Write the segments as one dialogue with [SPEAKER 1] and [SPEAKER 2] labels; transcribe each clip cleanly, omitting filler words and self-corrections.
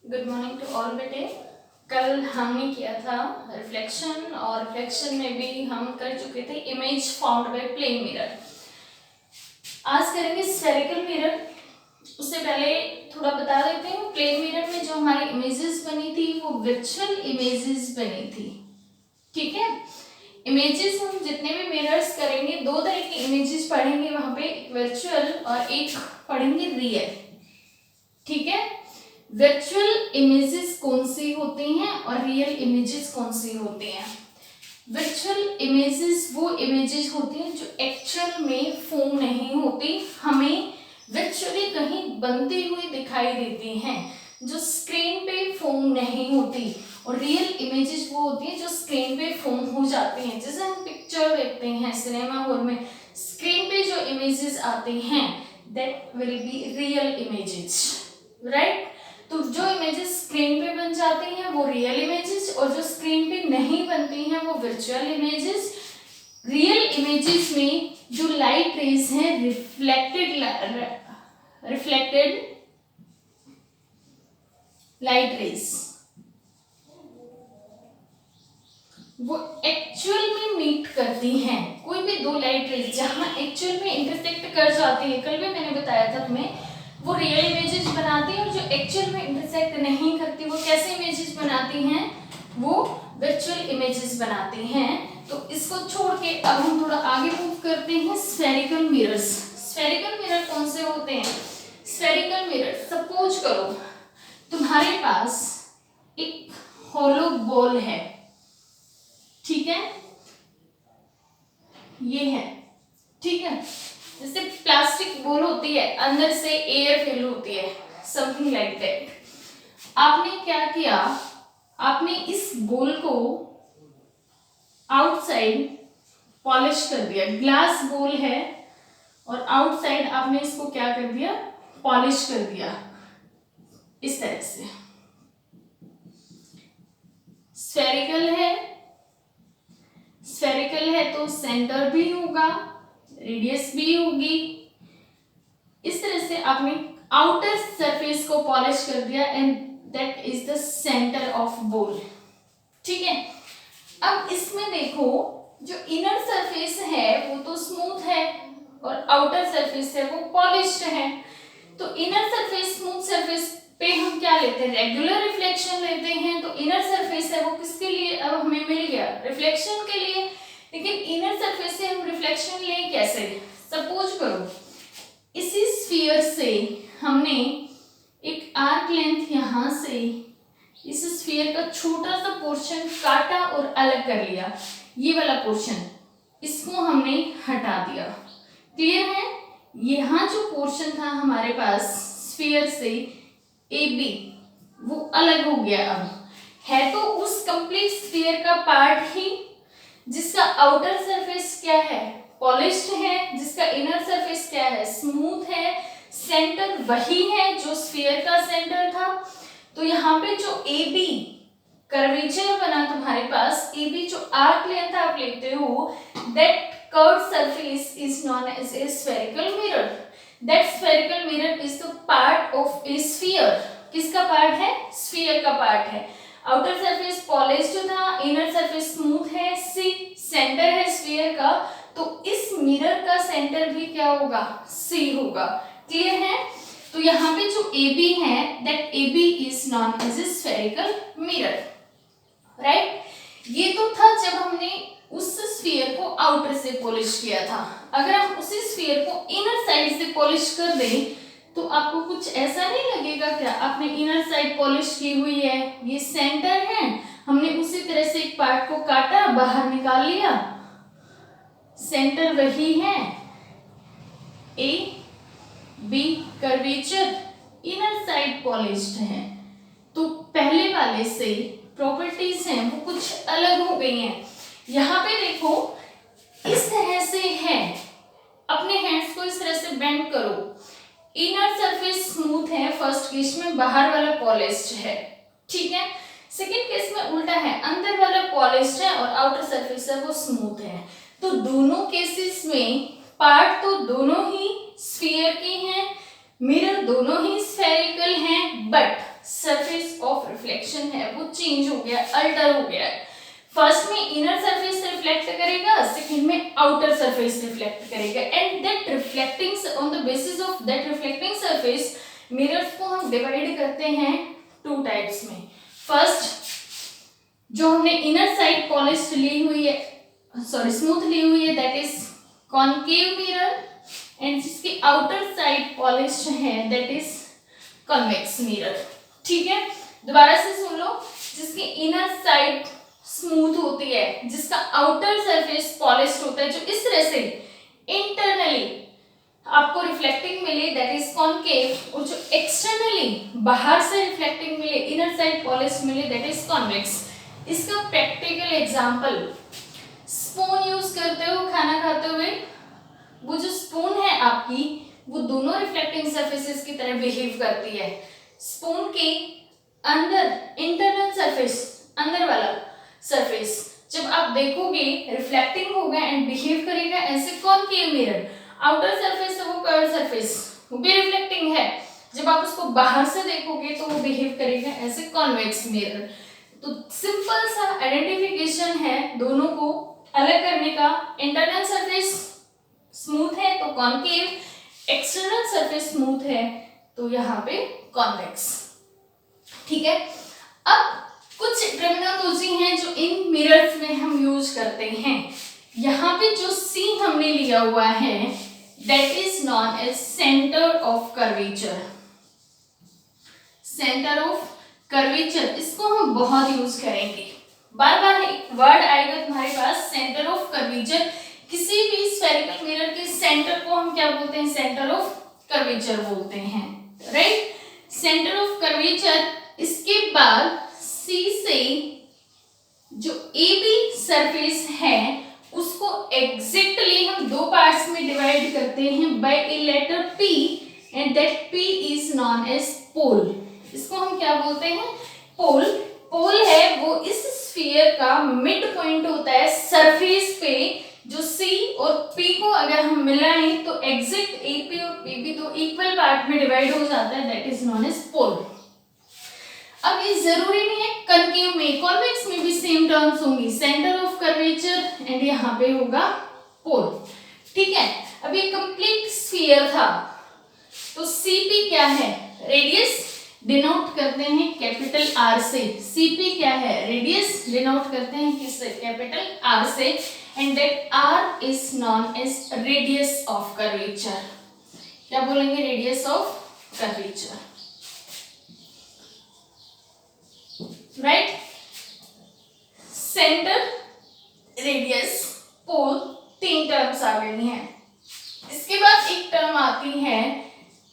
[SPEAKER 1] Good morning to all बेटे। कल हमने किया था रिफ्लेक्शन और रिफ्लेक्शन में भी हम कर चुके थे image found by plane mirror. आज करेंगे स्फेरिकल मिरर। उससे पहले थोड़ा बता देते हैं, प्लेन मिरर में जो हमारी इमेजेस बनी थी वो वर्चुअल इमेजेस बनी थी। ठीक है, इमेजेस हम जितने भी मिरर्स करेंगे दो तरह की इमेजेस पढ़ेंगे वहां पे, एक वर्चुअल और एक पढ़ेंगे रियल। ठीक है, वर्चुअल इमेजेस कौन सी होती हैं और रियल इमेजेस कौन सी होती हैं। वर्चुअल इमेजेस वो इमेजेस होती हैं जो एक्चुअल में फॉर्म नहीं होती, हमें वर्चुअली कहीं बनती हुई दिखाई देती हैं, जो स्क्रीन पे फॉर्म नहीं होती। और रियल इमेजेस वो होती हैं जो स्क्रीन पे फॉर्म हो जाती हैं। जैसे हम पिक्चर देखते हैं सिनेमा हॉल में, स्क्रीन पे जो इमेजेस आती हैं that will be real images, right. तो जो इमेजेस स्क्रीन पे बन जाती हैं वो रियल इमेजेस, और जो स्क्रीन पे नहीं बनती हैं वो वर्चुअल इमेजेस। रियल इमेजेस में जो लाइट रेज हैं रिफ्लेक्टेड लाइट रेज, वो एक्चुअल में मीट करती हैं। कोई भी दो लाइट रेज जहां एक्चुअल में इंटरसेक्ट कर जाती है, कल भी मैंने बताया था तुम्हें, वो रियल इमेजेस बनाती हैं। और जो एक्चुअल में इंटरसेक्ट नहीं करती वो कैसे इमेजेस बनाती हैं, वो वर्चुअल इमेजेस बनाती हैं। तो इसको छोड़ के अब हम थोड़ा आगे मूव करते हैं। Spherical mirrors. स्फेरिकल मिरर कौन से होते हैं? स्फेरिकल मिरर, सपोज करो तुम्हारे पास एक होलो बॉल है, ठीक है, ये है, ठीक है, जैसे प्लास्टिक बॉल होती है, अंदर से एयर फिल होती है, समथिंग लाइक दैट। आपने क्या किया, आपने इस बॉल को आउटसाइड पॉलिश कर दिया। ग्लास बॉल है और आउटसाइड आपने इसको क्या कर दिया, पॉलिश कर दिया इस तरह से। स्फेरिकल है, स्फेरिकल है तो सेंटर भी होगा, रेडियस भी होगी। इस तरह से आपने आउटर सरफेस को पॉलिश कर दिया and that is the centre of ball. ठीक है, अब इसमें देखो जो इनर सरफेस है वो तो स्मूथ है और आउटर सरफेस है वो पॉलिश्ड है। तो इनर सरफेस, स्मूथ सरफेस पे हम क्या लेते हैं, रेगुलर रिफ्लेक्शन लेते हैं। तो इनर सरफेस है वो किसके लिए अब हमें मिल गया, रिफ्लेक्शन के लिए। लेकिन इनर सरफेस से हम रिफ्लेक्शन लें कैसे? सपोज करो इसी स्फीयर से हमने एक आर्क लेंथ यहां से इस स्फीयर का छोटा सा पोर्शन काटा और अलग कर लिया, ये वाला पोर्शन, इसको हमने हटा दिया। क्लियर है? यहाँ जो पोर्शन था हमारे पास स्फीयर से AB, वो अलग हो गया। अब है तो उस कंप्लीट स्फीयर का पार्ट ही जिसका आउटर सरफेस क्या है, पॉलिश्ड है, जिसका इनर सरफेस क्या है, स्मूथ है। सेंटर वही है जो स्फीयर का सेंटर था। तो यहाँ पे जो AB कर्वेचर बना तुम्हारे पास, AB जो आर्क लेंथ आप लेते हो, that curved surface is known as a spherical mirror. That spherical mirror is the part of a sphere. किसका पार्ट है? स्फीयर का पार्ट है। आउटर सरफेस पॉलिश्ड था, इनर सरफेस स्मूथ है, C सेंटर है स्फीयर का, तो इस मिरर का सेंटर भी क्या होगा, C होगा। क्लियर है? तो यहाँ पे जो AB है, that AB is known as a spherical mirror, right. ये तो था जब हमने उस स्फीयर को आउटर से पॉलिश किया था। अगर हम उसी स्फीयर को इनर साइड से पॉलिश कर दें तो आपको कुछ ऐसा नहीं लगेगा क्या, आपने इनर साइड पॉलिश की हुई है, ये सेंटर है, हमने उसी तरह से एक पार्ट को काटा, बाहर निकाल लिया, सेंटर वही है, AB curvature, inner side polished है। तो पहले वाले से प्रॉपर्टीज हैं वो कुछ अलग हो गई हैं। यहाँ पे देखो इस तरह से है, अपने हैंड्स को इस तरह से बेंड करो, इनर सरफेस स्मूथ है फर्स्ट केस में, बाहर वाला पॉलिश्ड है, ठीक है। सेकंड केस में उल्टा है, अंदर वाला पॉलिश्ड है और आउटर सरफेस है वो स्मूथ है। तो दोनों केसेस में पार्ट तो दोनों ही स्फीयर के हैं, मिरर दोनों ही स्फेरिकल हैं, बट सरफेस ऑफ रिफ्लेक्शन है वो चेंज हो गया, अल्टर हो गया है। फर्स्ट में इनर सरफेस रिफ्लेक्ट करेगा, सेकंड में आउटर सरफेस रिफ्लेक्ट करेगा, and that reflecting on the basis of that reflecting surface mirrors को हम डिवाइड करते हैं टू टाइप्स में। फर्स्ट जो हमने इनर साइड पॉलिश ली हुई है, सॉरी स्मूथ ली हुई है, that is concave mirror, and जिसकी आउटर साइड पॉलिश है दैट इज कॉन्वेक्स मिरर। ठीक है, दोबारा से सुन लो, जिसकी इनर साइड स्मूथ होती है, जिसका आउटर सरफेस पॉलिश्ड होता है, जो इस तरह से इंटरनली आपको रिफ्लेक्टिंग मिले दैट इज कॉनकेव, और जो एक्सटर्नली बाहर से रिफ्लेक्टिंग मिले, इनर साइड पॉलिश्ड मिले दैट इज कॉन्वेक्स। इसका प्रैक्टिकल एग्जांपल, स्पून यूज करते हो खाना खाते हुए, वो जो स्पून है आपकी वो दोनों रिफ्लेक्टिंग सरफेसेस की तरह बिहेव करती है। स्पून के अंदर इंटरनल सरफेस, अंदर वाला सरफेस जब आप देखोगे रिफ्लेक्टिंग होगा एंड बिहेव करेगा ऐसे कॉनकेव मिरर। आउटर सरफेस है वो कर्व सरफेस, वो भी रिफ्लेक्टिंग है, जब आप उसको बाहर से देखोगे तो वो बिहेव करेगा ऐसे कॉन्वेक्स मिरर। तो सिंपल सा आइडेंटिफिकेशन है दोनों को अलग करने का। इंटरनल सरफेस स्मूथ है तो कॉनकेव, एक्सटर्नल सरफेस स्मूथ है तो यहाँ पे कॉन्वेक्स। ठीक है, अब कुछ टर्मिनोलॉजी हैं जो इन मिरर्स में हम यूज करते हैं। यहाँ पे जो सी हमने लिया हुआ है that is known as centre of curvature. Centre of curvature, इसको हम बहुत यूज करेंगे, बार बार एक वर्ड आएगा तुम्हारे पास, सेंटर ऑफ कर्वेचर। किसी भी स्फेरिकल मिरर के सेंटर को हम क्या बोलते हैं, सेंटर ऑफ कर्वेचर बोलते हैं, राइट, सेंटर ऑफ कर्वेचर। इसके बाद सी से जो ए बी सरफेस है उसको एग्जैक्टली हम दो पार्ट्स में डिवाइड करते हैं by a letter P, and that P is known as pole. इसको हम क्या बोलते हैं, पोल। पोल है वो इस स्फीयर का मिड पॉइंट होता है सरफेस पे, जो सी और पी को अगर हम मिलाएं तो एग्जैक्ट ए पी और पी बी तो इक्वल पार्ट में डिवाइड हो जाता है, दैट इज नॉन एज पोल। अब ये जरूरी नहीं है कनकेव में, कॉन्वेक्स में भी सेम टर्म्स होंगी, सेंटर ऑफ कर्वेचर एंड यहाँ पे होगा पोल। ठीक है, अब ये कंप्लीट स्फीयर था, तो सीपी क्या है, रेडियस डिनोट करते हैं कैपिटल आर से। सीपी क्या है, रेडियस डिनोट करते हैं किससे, कैपिटल आर से, and that R is known as radius of curvature. क्या बोलेंगे, radius of curvature, right. Centre, radius, pole, तीन टर्म्स आ गई हैं। इसके बाद एक टर्म आती है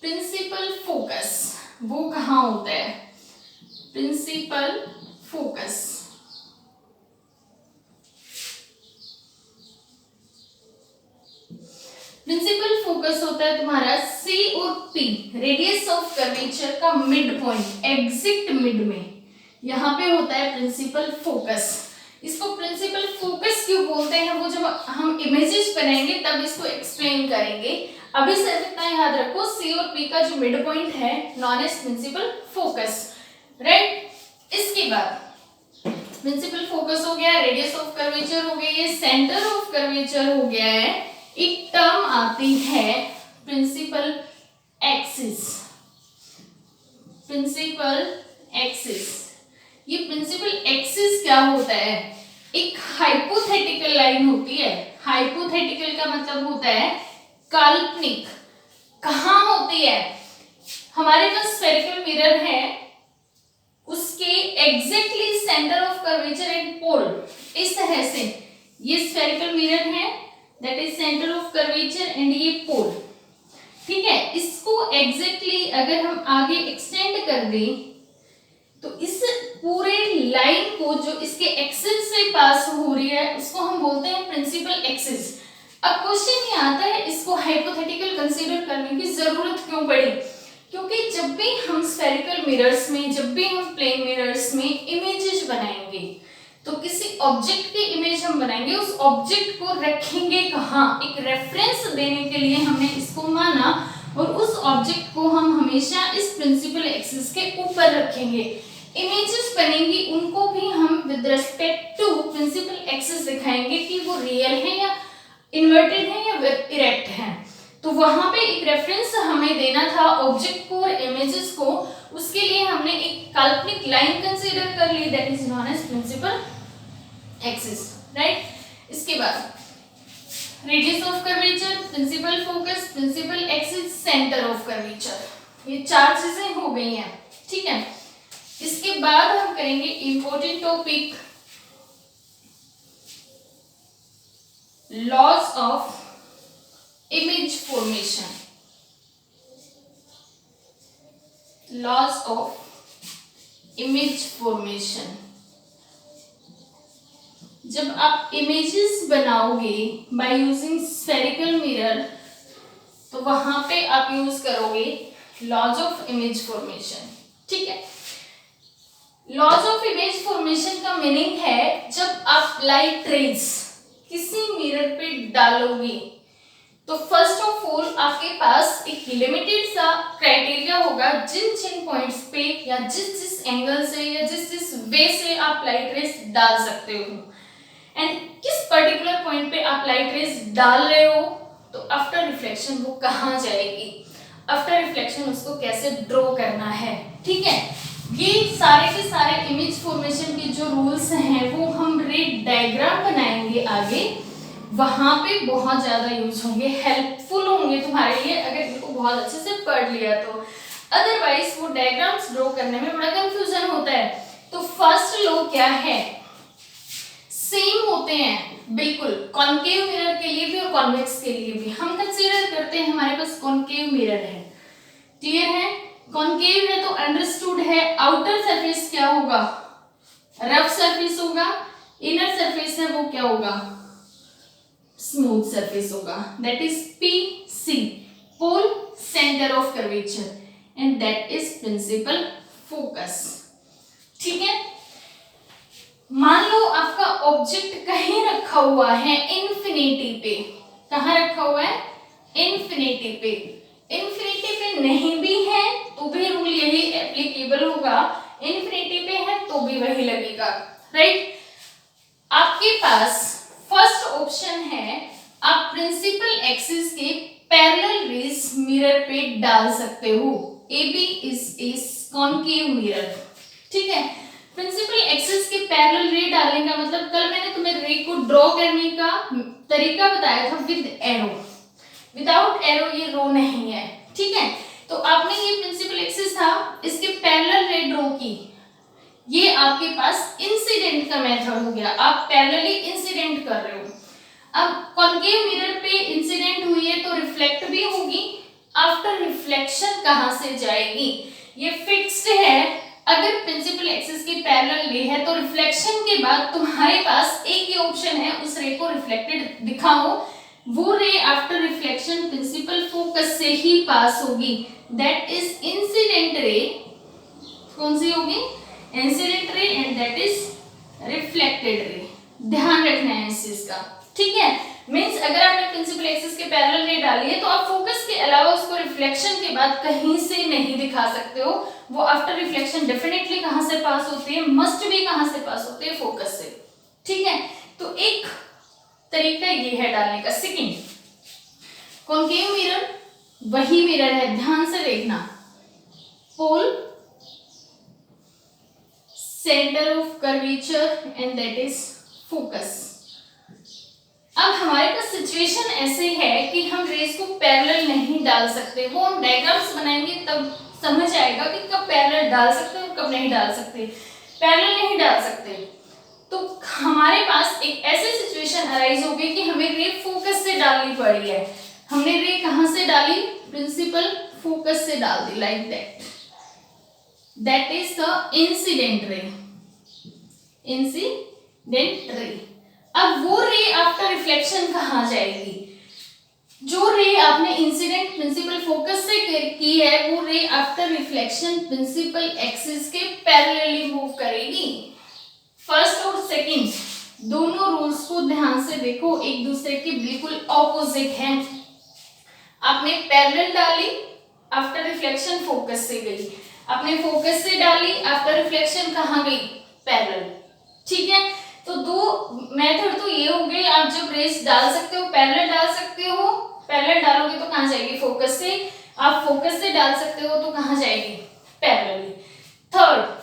[SPEAKER 1] प्रिंसिपल फोकस। वो कहाँ होता है, प्रिंसिपल फोकस। प्रिंसिपल फोकस होता है तुम्हारा सी और पी, रेडियस ऑफ कर्वेचर का मिड पॉइंट, एग्जैक्ट मिड में यहाँ पे होता है प्रिंसिपल फोकस। इसको प्रिंसिपल फोकस क्यों बोलते हैं, वो जब हम इमेजेस बनाएंगे तब इसको एक्सप्लेन करेंगे। अभी सिर्फ इतना याद रखो, सी और पी का जो मिड पॉइंट है known as principal focus, right. इसके बाद प्रिंसिपल फोकस हो गया, रेडियस ऑफ कर्वेचर हो गया, ये सेंटर ऑफ कर्वेचर हो गया है। एक टर्म आती है प्रिंसिपल एक्सिस। प्रिंसिपल एक्सिस, ये प्रिंसिपल एक्सिस क्या होता है, एक हाइपोथेटिकल लाइन होती है। हाइपोथेटिकल का मतलब होता है काल्पनिक। कहाँ होती है, हमारे पास स्फेरिकल मिरर है, उसके exactly centre of curvature and pole, इस तरह से ये स्फेरिकल मिरर है, that is centre of curvature and ये पोल। ठीक है, इसको एग्जैक्टली अगर हम आगे एक्सटेंड कर दें तो इस पूरे लाइन को जो इसके एक्सिस से पास हो रही है उसको हम बोलते हैं प्रिंसिपल एक्सिस। अब क्वेश्चन ये आता है इसको हाइपोथेटिकल कंसीडर करने की जरूरत क्यों पड़ी, क्योंकि जब भी हम स्फेरिकल मिरर्स में, जब भी हम प्लेन मिरर्स में इमेजेस बनाएंगे तो किसी ऑब्जेक्ट की इमेज हम बनाएंगे, उस ऑब्जेक्ट को रखेंगे कहाँ, एक रेफरेंस देने के लिए हमने इसको माना और उस ऑब्जेक्ट को हम हमेशा इस प्रिंसिपल एक्सिस के ऊपर रखेंगे। इमेजेस बनेंगी उनको भी हम with respect to principal axis दिखाएंगे कि वो रियल है या इन्वर्टेड है या इरेक्ट है। तो वहां पे एक रेफरेंस हमें देना था ऑब्जेक्ट को और इमेजेस को, उसके लिए हमने एक काल्पनिक लाइन कंसीडर कर ली, that is known as principal axis, right. इसके बाद radius of curvature, principal focus, principal axis, centre of curvature, ये 4 चीजें हो गई हैं, ठीक है। इसके बाद हम करेंगे important topic laws of image formation. Laws of image formation, जब आप इमेजेस बनाओगे बाय यूजिंग स्फेरिकल मिरर तो वहां पे आप यूज करोगे लॉज ऑफ इमेज फॉर्मेशन, ठीक है। लॉज ऑफ इमेज फॉर्मेशन का मीनिंग है जब आप लाइट रेज किसी मिरर पे डालोगे तो फर्स्ट ऑफ ऑल आपके पास एक लिमिटेड सा क्राइटेरिया होगा जिन जिन पॉइंट्स पे या जिस जिस एंगल से या जिस जिस वे से आप लाइट रेज डाल सकते हो, एंड किस पर्टिकुलर पॉइंट पे आप लाइट रेज डाल रहे हो तो आफ्टर रिफ्लेक्शन वो कहाँ जाएगी, आफ्टर रिफ्लेक्शन उसको कैसे ड्रॉ करना है, ठीक है। ये सारे के सारे इमेज फॉर्मेशन के जो रूल्स हैं वो हम रे डायग्राम बनाएंगे आगे, वहां पे बहुत ज्यादा यूज होंगे, हेल्पफुल होंगे तुम्हारे लिए अगर इनको बहुत अच्छे से पढ़ लिया तो। अदरवाइज वो डायग्राम्स ड्रॉ करने में बड़ा कंफ्यूजन होता है। तो फर्स्ट लॉ क्या है, सेम होते हैं बिल्कुल, कॉन्केव मिरर के लिए भी और कॉन्वेक्स के लिए भी। हम कंसीडर करते हैं हमारे पास कॉन्केव मिरर है, क्लियर है। कॉन्केव है तो अंडरस्टूड है आउटर सरफेस क्या होगा, रफ सरफेस होगा, इनर सरफेस है वो क्या होगा, स्मूथ सरफेस होगा, that is PC, pole centre of curvature, and that is principal focus, ठीक है। मान लो आपका ऑब्जेक्ट कहीं रखा हुआ है इन्फिनिटी पे, कहाँ रखा हुआ है, इन्फिनिटी पे। इन्फिनिटी पे नहीं भी है तो भी रूल यही एप्लीकेबल होगा, इन्फिनिटी पे है तो भी वही लगेगा, राइट। आपके पास फर्स्ट ऑप्शन है आप प्रिंसिपल एक्सिस के पैरेलल रेज मिरर पे डाल सकते हो, AB is a concave mirror, ठीक है। प्रिंसिपल एक्सिस के पैरेलल रे डालने का मतलब कल मैंने तुम्हें रे को ड्रॉ करने का तरीका बताया था विद एरो, विदाउट एरो ये रो नहीं है, ठीक है। तो आपने ये प्रिंसिपल एक्सिस था इसके पैरेलल रे ड्रॉ की, ये आपके पास इंसिडेंट का मेथड हो गया, आप पैरेलली इंसिडेंट कर रहे हो। अब कॉन्केव मिरर पे इंसिडेंट हुई है तो रिफ्लेक्ट भी होगी, आफ्टर रिफ्लेक्शन कहां से जाएगी ये फिक्स्ड है। अगर प्रिंसिपल एक्सिस के पैरेलल रे है तो रिफ्लेक्शन के बाद तुम्हारे पास एक ही ऑप्शन है उस रे को रिफ्लेक्टेड दिखाओ, वो रे आफ्टर रिफ्लेक्शन प्रिंसिपल फोकस से ही पास होगी, दैट इज इंसिडेंट रे। कौन सी होगी, incident ray, and that is reflected ray. ध्यान रखना है इस चीज का, ठीक है। मींस अगर आपने प्रिंसिपल एक्सिस के पैरेलल रे डाली है तो आप फोकस के अलावा उसको रिफ्लेक्शन के बाद कहीं से नहीं दिखा सकते हो, वो आफ्टर रिफ्लेक्शन डेफिनेटली कहां से पास होती है, मस्ट भी कहां से पास होती है, फोकस से, ठीक है। तो एक तरीका ये है डालने का। सेकंड, कॉन्केव मिरर वही मिरर है, ध्यान से देखना, pole centre of curvature, and that is focus. अब हमारे पास सिचुएशन ऐसे है कि हम रेस को पैरेलल नहीं डाल सकते, वो हम डायग्राम्स बनाएंगे तब समझ आएगा कि कब पैरेलल डाल सकते हैं और कब नहीं डाल सकते। पैरेलल नहीं डाल सकते तो हमारे पास एक ऐसी सिचुएशन अराइज हो गई कि हमें रे फोकस से डालनी पड़ी है। हमने रे कहां से डाली, प्रिंसिपल फोकस से डाल दी, like that, that is the incident ray, incident ray. अब वो रे आफ्टर रिफ्लेक्शन कहां जाएगी, जो रे आपने इंसिडेंट प्रिंसिपल फोकस से की है वो रे आफ्टर रिफ्लेक्शन प्रिंसिपल एक्सिस के पैरेलली मूव करेगी। फर्स्ट और सेकंड दोनों रूल्स को ध्यान से देखो, एक दूसरे के बिल्कुल ऑपोजिट हैं। आपने पैरेलल डाली, आफ्टर रिफ्लेक्शन फोकस से गई, आपने फोकस से डाली, आफ्टर रिफ्लेक्शन कहाँ गई, पैरेलल। ठीक है, तो दो मेथड तो ये हो गई, आप जब रेस डाल सकते हो पैरेलल डाल सकते हो, पैरेलल डालोगे तो कहाँ जाएगी, फोकस से, आप फोकस से डाल सकते हो तो कहाँ जाएगी, पैरेलल। थर्ड,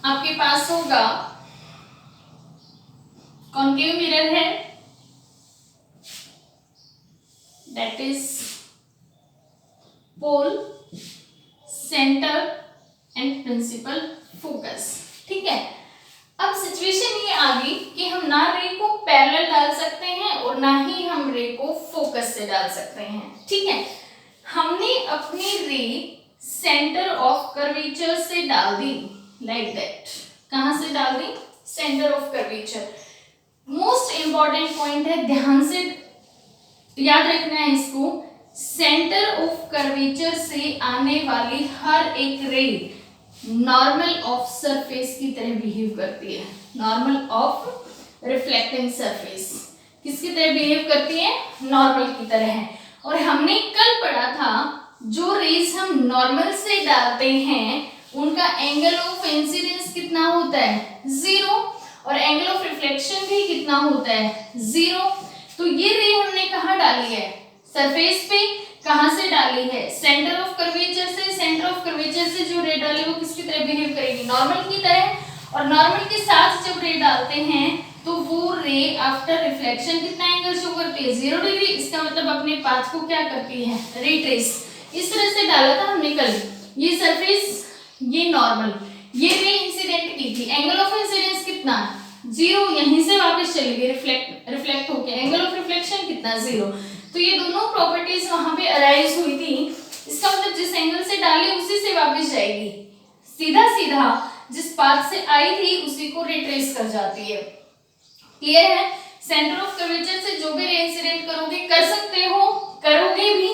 [SPEAKER 1] आपके पास होगा कॉन्केव मिरर है, that is pole, centre and principal focus. ठीक है, अब सिचुएशन ये आ गई कि हम ना रे को पैरेलल डाल सकते हैं और ना ही हम रे को फोकस से डाल सकते हैं। ठीक है, हमने अपनी रे सेंटर ऑफ कर्वेचर से डाल दी, लाइक दैट। कहां से डाल दी, centre of curvature. Most important point है, ध्यान से याद रखना है इसको, सेंटर ऑफ कर्वेचर से आने वाली हर एक रे नॉर्मल ऑफ सरफेस की तरह बिहेव करती है, नॉर्मल ऑफ रिफ्लेक्टिंग सरफेस किसकी तरह बिहेव करती है, नॉर्मल की तरह है। और हमने कल पढ़ा था जो रेज हम नॉर्मल से डालते हैं उनका एंगल ऑफ इंसिडेंस कितना होता है, 0, और एंगल ऑफ रिफ्लेक्शन भी कितना होता है, 0। तो ये रे हमने कहाँ डाली है, सरफेस पे। कहां से डाली है, सेंटर ऑफ कर्वेचर से। सेंटर ऑफ कर्वेचर से जो रे डाली वो किसकी तरह बिहेव करेगी, नॉर्मल की तरह। और नॉर्मल के साथ जब रे डालते हैं तो वो रे आफ्टर रिफ्लेक्शन कितना एंगल शो करती है, 0 डिग्री। इसका मतलब अपने पाथ को क्या करती है, रिट्रेस। इस तरह से डाला था हमने कल, ये सरफेस, ये नॉर्मल, ये रे इंसिडेंट की थी, एंगल ऑफ इंसिडेंस कितना, 0, यहीं से वापस चली गई रिफ्लेक्ट होके, एंगल ऑफ रिफ्लेक्शन कितना, 0। तो ये दोनों प्रॉपर्टीज वहां पे अराइज हुई थी। इसका मतलब जिस एंगल से डाली उसी से वापस जाएगी, सीधा सीधा जिस पाथ से आई थी उसी को रिट्रेस कर जाती है। क्लियर है, सेंटर ऑफ कर्वेचर से जो भी रे इंसिडेंट करोगे, कर सकते हो, करोगे भी,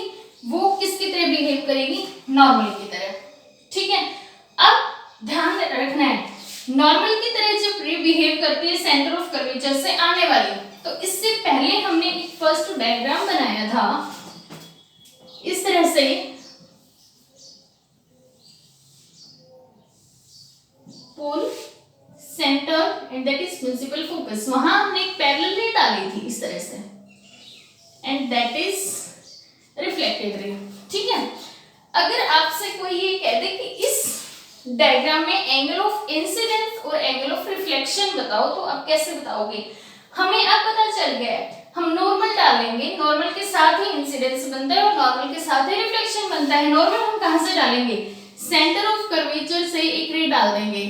[SPEAKER 1] वो किसकी तरह बिहेव करेगी, नॉर्मल की तरह। ठीक है, अब ध्यान रखना है, नॉर्मल की तरह जब रे बिहेव करती है सेंटर ऑफ कर्वेचर से आने वाली, तो इससे पहले हमने एक फर्स्ट डायग्राम बनाया था इस तरह से, pole, centre and that is principal focus. वहां हमने एक पैरेलल रे डाली थी इस तरह से, and that is reflected ray. ठीक है, अगर आपसे कोई ये कह दे कि इस डायग्राम में एंगल ऑफ इंसिडेंस और एंगल ऑफ रिफ्लेक्शन बताओ, तो आप कैसे बताओगे, हमें अब पता चल गया है, हम नॉर्मल डालेंगे, नॉर्मल के साथ ही इंसिडेंस बनता है और नॉर्मल के साथ ही रिफ्लेक्शन बनता है। नॉर्मल हम कहां से डालेंगे, सेंटर ऑफ कर्वेचर से एक रे डाल देंगे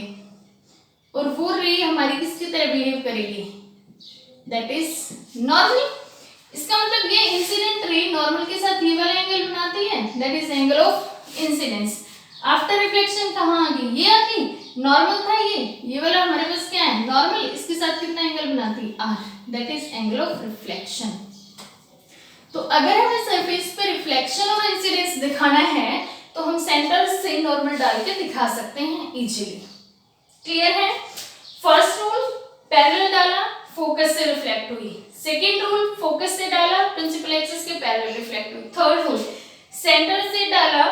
[SPEAKER 1] और वो रे हमारी किसकी तरह बिहेव करेगी, दैट इज नॉर्मल। इसका मतलब ये इंसिडेंट रे नॉर्मल के साथ ये वाला एंगल बनाती है, that is angle of incidence. After reflection कहाँ आ गई, ये आ गई, नॉर्मल था ये वाला हमारे पास क्या है, नॉर्मल, इसके साथ कितना एंगल बनाती है, r, that is angle of reflection. तो अगर हमें सरफेस पे रिफ्लेक्शन और इंसिडेंस दिखाना है तो हम सेंटर से नॉर्मल डाल के दिखा सकते हैं इजीली। क्लियर है, फर्स्ट रूल पैरेलल डाला, फोकस से रिफ्लेक्ट हुई। सेकेंड रूल फोकस से डाला, प्रिंसिपल एक्सिस के पैरेलल रिफ्लेक्ट हुई। थर्ड रूल सेंटर से डाला,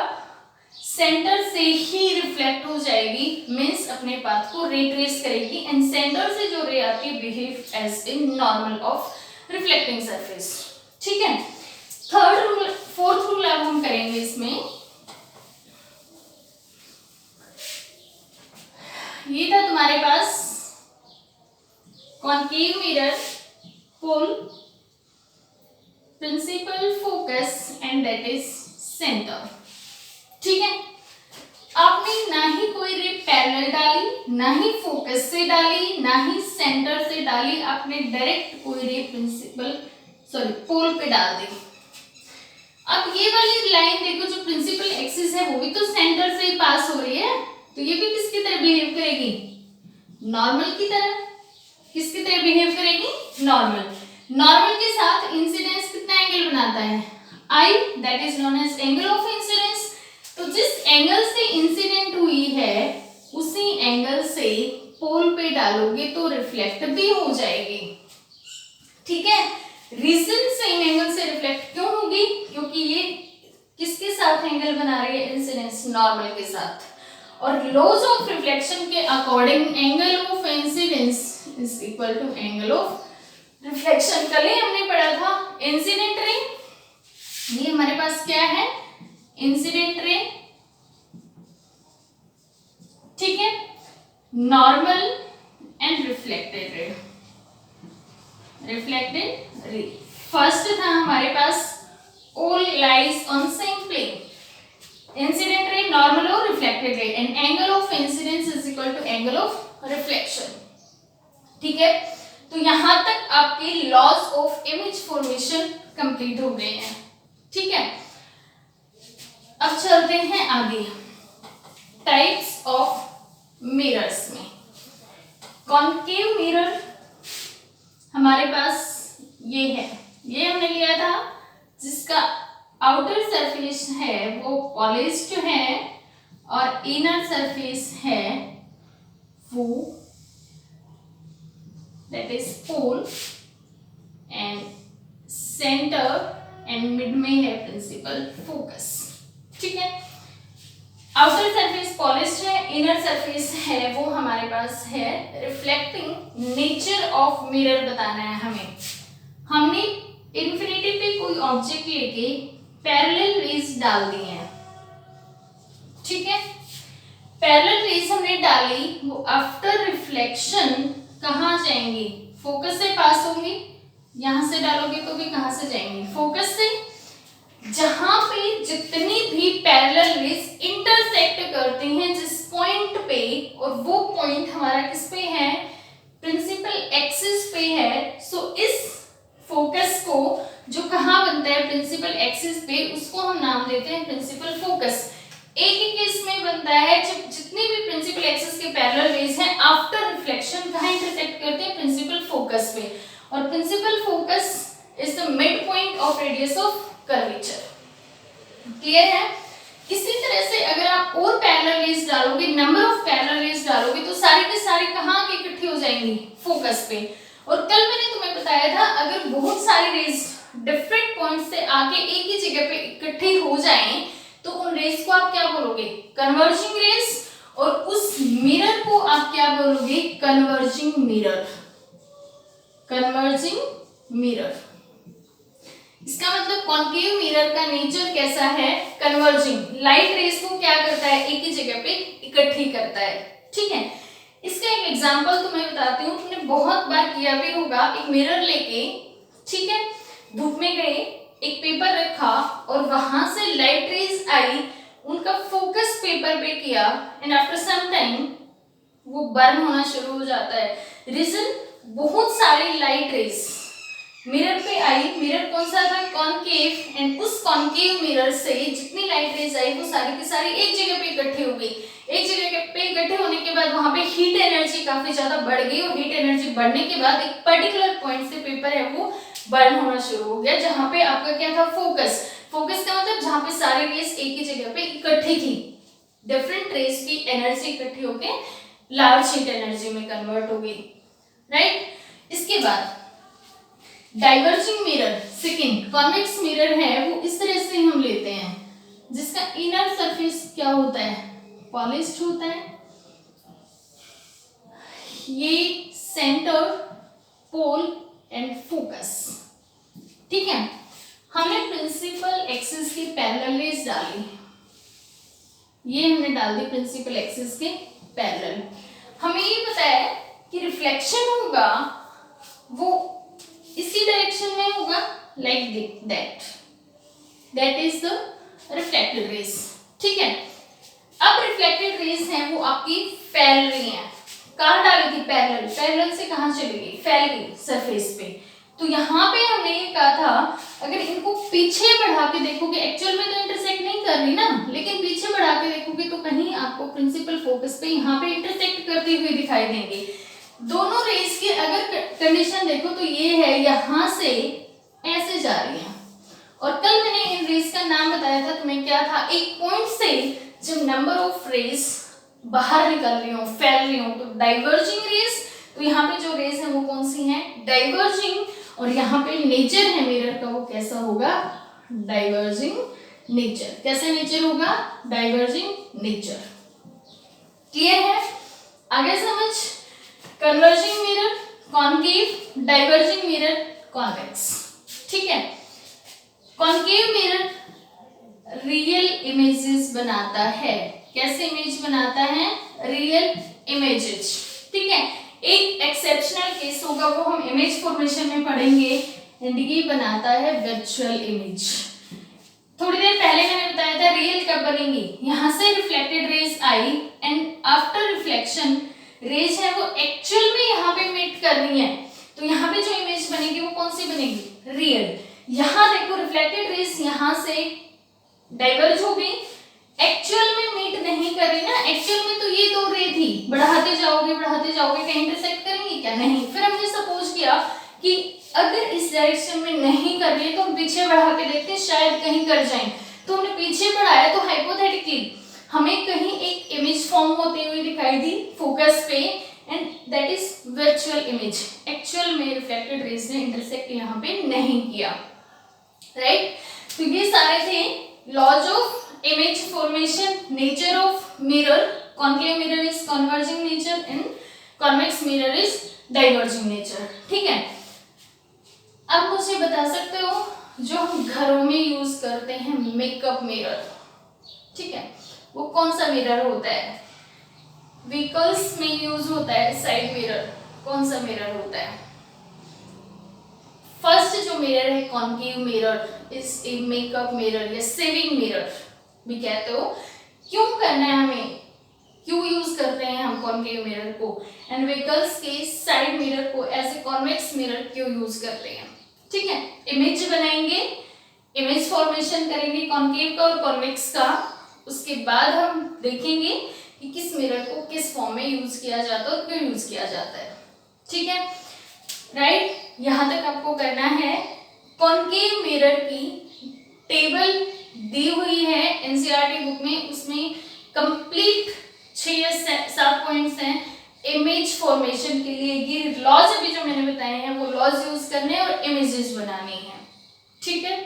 [SPEAKER 1] सेंटर से ही रिफ्लेक्ट हो जाएगी, मींस अपने पाथ को रिट्रेस करेगी, एंड सेंटर से जो रे आती है behave as a normal of reflecting surface. ठीक है, थर्ड रूल, फोर्थ रूल अब हम करेंगे इसमें। ये था तुम्हारे पास concave mirror, pole, principal focus and that is centre. ठीक है, आपने ना ही कोई रे पैरेलल डाली, ना ही फोकस से डाली, ना ही सेंटर से डाली, आपने डायरेक्ट कोई रे पोल पे डाल दी। अब ये वाली लाइन देखो, जो प्रिंसिपल एक्सिस है वो भी तो सेंटर से ही पास हो रही है, तो ये भी किसकी तरह बिहेव करेगी, नॉर्मल की तरह। किसकी तरह बिहेव करेगी, नॉर्मल। नॉर्मल के साथ इंसिडेंस कितना एंगल बनाता है, i, that is known as angle of incidence. तो जिस एंगल से इंसिडेंट हुई है उसी एंगल से पोल पे डालोगे तो रिफ्लेक्ट भी हो जाएगी, ठीक है। रीजन सेम एंगल से रिफ्लेक्ट क्यों होगी, क्योंकि ये किसके साथ एंगल बना रही है, इंसिडेंस नॉर्मल के साथ। और लॉज ऑफ रिफ्लेक्शन के according angle of incidence is equal to angle of reflection. कल ही हमने पढ़ा था इंसिडेंट रे, ये हमारे पास क्या है, इंसिडेंट रे, ठीक है, normal and reflected ray. Reflected ray first था हमारे पास, all lies on same plane, incident ray, normal और reflected ray, and angle of incidence is equal to angle of reflection, ठीक है। तो यहां तक आपके laws of image formation complete हो गए हैं, ठीक है। अब चलते हैं आगे टाइप्स ऑफ मिरर्स में। कॉन्केव मिरर हमारे पास ये है, ये हमने लिया था, जिसका आउटर सरफेस है वो पॉलिश्ड है और इनर सरफेस है वो that is pole, and centre and mid में है प्रिंसिपल फोकस, ठीक है। आउटर सरफेस पॉलिश्ड है, इनर सरफेस है वो हमारे पास है रिफ्लेक्टिंग। नेचर ऑफ मिरर बताना है हमें। हमने इन्फिनिटी पे कोई ऑब्जेक्ट लेके पैरेलल रेज डाल दी हैं, ठीक है। पैरेलल रेज हमने डाली, वो आफ्टर रिफ्लेक्शन कहाँ जाएंगी, फोकस से पास होंगी, यहां से डालोगे तो भी कहां से जाएंगी, फोकस से। जहां पे जितनी भी पैरेलल रेज इंटरसेक्ट करती हैं जिस पॉइंट पे, और वो पॉइंट हमारा किस पे है, प्रिंसिपल एक्सिस पे है। सो इस फोकस को जो कहाँ बनता है, प्रिंसिपल एक्सिस पे, उसको हम नाम देते हैं प्रिंसिपल फोकस। एक ही केस में बनता है जब जितनी भी प्रिंसिपल एक्सिस के पैरेलल रेज हैं आफ्टर रिफ्लेक्शन कहाँ इंटरसेक्ट करते हैं, प्रिंसिपल फोकस पे। और principal focus is the mid point of radius of curvature, clear है। इसी तरह से अगर आप और पैरेलल रेज डालोगे, नंबर ऑफ पैरेलल रेज डालोगे, तो सारी के सारी कहाँ आके इकट्ठी हो जाएंगी, फोकस पे। और कल मैंने तुम्हें बताया था अगर बहुत सारी रेज डिफरेंट पॉइंट से आके एक ही जगह पे इकट्ठी हो जाएं तो उन रेज को आप क्या बोलोगे, कन्वर्जिंग रेज। और उस मिरर को आप क्या बोलोगे, कन्वर्जिंग मिरर, कन्वर्जिंग मिरर। इसका मतलब कॉन्केव मिरर का नेचर कैसा है, कन्वर्जिंग। लाइट रेज को क्या करता है, एक ही जगह पे इकट्ठी करता है, ठीक है। इसका एक एग्जांपल तुम्हें बताती हूँ, तुमने बहुत बार किया भी होगा। एक मिरर लेके, ठीक है, धूप में गए, एक पेपर रखा और वहां से लाइट रेज आई, उनका फोकस पेपर पे किया, एंड आफ्टर सम टाइम वो बर्न होना शुरू हो जाता है। रीजन, बहुत सारी लाइट रेज मिरर पे आई। मिरर कौन सा था, कॉनकेव, एंड उस कॉनकेव मिरर से जितनी लाइट रेज आई वो सारी की सारी एक जगह पे इकट्ठी हो गई। एक जगह पे इकट्ठे होने के बाद वहां पे हीट एनर्जी काफी ज्यादा बढ़ गई, और हीट एनर्जी बढ़ने के बाद एक पर्टिकुलर पॉइंट से पेपर है वो बर्न होना शुरू हो गया, जहां पे आपका क्या था, फोकस। फोकस का मतलब जहां पे सारी रेज एक ही जगह पे इकट्ठी थी, डिफरेंट रेज की एनर्जी इकट्ठी होके लार्ज हीट एनर्जी में कन्वर्ट हो गई, राइट। इसके बाद diverging mirror, second convex mirror है, वो इस तरह से हम लेते हैं जिसका इनर सरफेस क्या होता है, पॉलिश्ड होता है। ये सेंटर, पोल एंड फोकस, ठीक है। हमने प्रिंसिपल एक्सिस की पैरेलल रेज डाली, ये हमने डाल दी प्रिंसिपल एक्सिस के पैरेलल। हमें ये पता है कि रिफ्लेक्शन होगा वो इसी डायरेक्शन में होगा, like that is the reflected raise, ठीक है। अब रिफ्लेक्टेड रेज हैं वो आपकी फैल रही हैं, कहाँ डाली थी, पैरेलल, पैरेलल से कहाँ चली गई, फैल गई सरफेस पे। तो यहाँ पे हमने ये कहा था अगर इनको पीछे बढ़ा के देखोगे, एक्चुअल में तो इंटरसेक्ट नहीं कर रही ना, लेकिन पीछे बढ़ा के देखोगे तो कहीं आपको प्रिंसिपल फोकस पे यहाँ पे इंटरसेक्ट करती हुई दिखाई देंगे। दोनों रेज की अगर कंडीशन देखो तो ये है, यहाँ से ऐसे जा रही है। और कल मैंने इन रेज का नाम बताया था तुम्हें, क्या था, एक पॉइंट से जब नंबर ऑफ रेज बाहर निकल रही हो, फैल रही हो, तो डाइवर्जिंग रेज, तो यहाँ पे जो रेज है वो कौन सी है, डाइवर्जिंग, और यहाँ पे नेचर है मिरर का वो कैसा होगा, डाइवर्जिंग नेचर। कैसा नेचर होगा, डाइवर्जिंग नेचर। क्लियर है, आगे समझ। Converging mirror concave, diverging mirror convex. ठीक है, कॉनकेव मिरर रियल इमेजेस बनाता है। कैसे इमेज बनाता है, रियल इमेजेस। ठीक है, एक एक्सेप्शनल केस होगा वो हम इमेज फॉर्मेशन में पढ़ेंगे, एंड ये बनाता है वर्चुअल इमेज। थोड़ी देर पहले मैंने बताया था रियल कब बनेंगी, यहां से रिफ्लेक्टेड रेज आई एंड आफ्टर रिफ्लेक्शन रेज है वो एक्चुअल में यहाँ पे मीट कर रही है, तो यहाँ पे जो इमेज बनेगी वो कौन सी बनेगी, रियल। यहाँ देखो रिफ्लेक्टेड रेज यहाँ से डाइवर्ज हो गई, एक्चुअल में मीट नहीं कर रही ना, एक्चुअल में तो ये दो रे थी, बढ़ाते जाओगे कहीं इंटरसेक्ट करेंगे क्या, नहीं। फिर हमने सपोज किया कि अगर इस डायरेक्शन में नहीं कर रही है तो हम पीछे बढ़ा के देखते हैं शायद कहीं कर जाएं, तो हमने पीछे बढ़ाया, तो हाइपोथेटिकली हमें कहीं एक इमेज फॉर्म होती हुई दिखाई दी फोकस पे, and that is virtual image. Actual में रिफ्लेक्टेड रेज ने इंटरसेक्ट यहाँ पे नहीं किया, राइट। तो ये सारे थे laws of image formation, nature of mirror, concave mirror is converging nature and convex mirror is diverging nature. ठीक है, अब मुझे बता सकते हो जो हम घरों में यूज करते हैं मेकअप मिरर, ठीक है, वो कौन सा मिरर होता है, व्हीकल्स में यूज होता है साइड मिरर, कौन सा मिरर होता है, फर्स्ट जो मिरर है concave mirror is a makeup mirror या सेविंग मिरर भी कहते हो। क्यों करना है हमें, क्यों यूज करते हैं हम कॉन्केव मिरर को, एंड व्हीकल्स के साइड मिरर को एज ए कॉन्वेक्स मिरर क्यों यूज करते हैं। ठीक है, इमेज बनाएंगे, इमेज फॉर्मेशन करेंगे कॉन्केव का और कॉन्वेक्स का, उसके बाद हम देखेंगे कि किस मिरर को किस फॉर्म में यूज किया जाता है और क्यों यूज किया जाता है। ठीक है, राइट, यहां तक आपको करना है। कॉन्केव मिरर की टेबल दी हुई है एनसीईआरटी बुक में, उसमें कंप्लीट 6 या 7 पॉइंट्स हैं इमेज फॉर्मेशन के लिए। ये लॉज अभी जो मैंने बताए हैं वो लॉज यूज करने और इमेजेस बनानी है। ठीक है।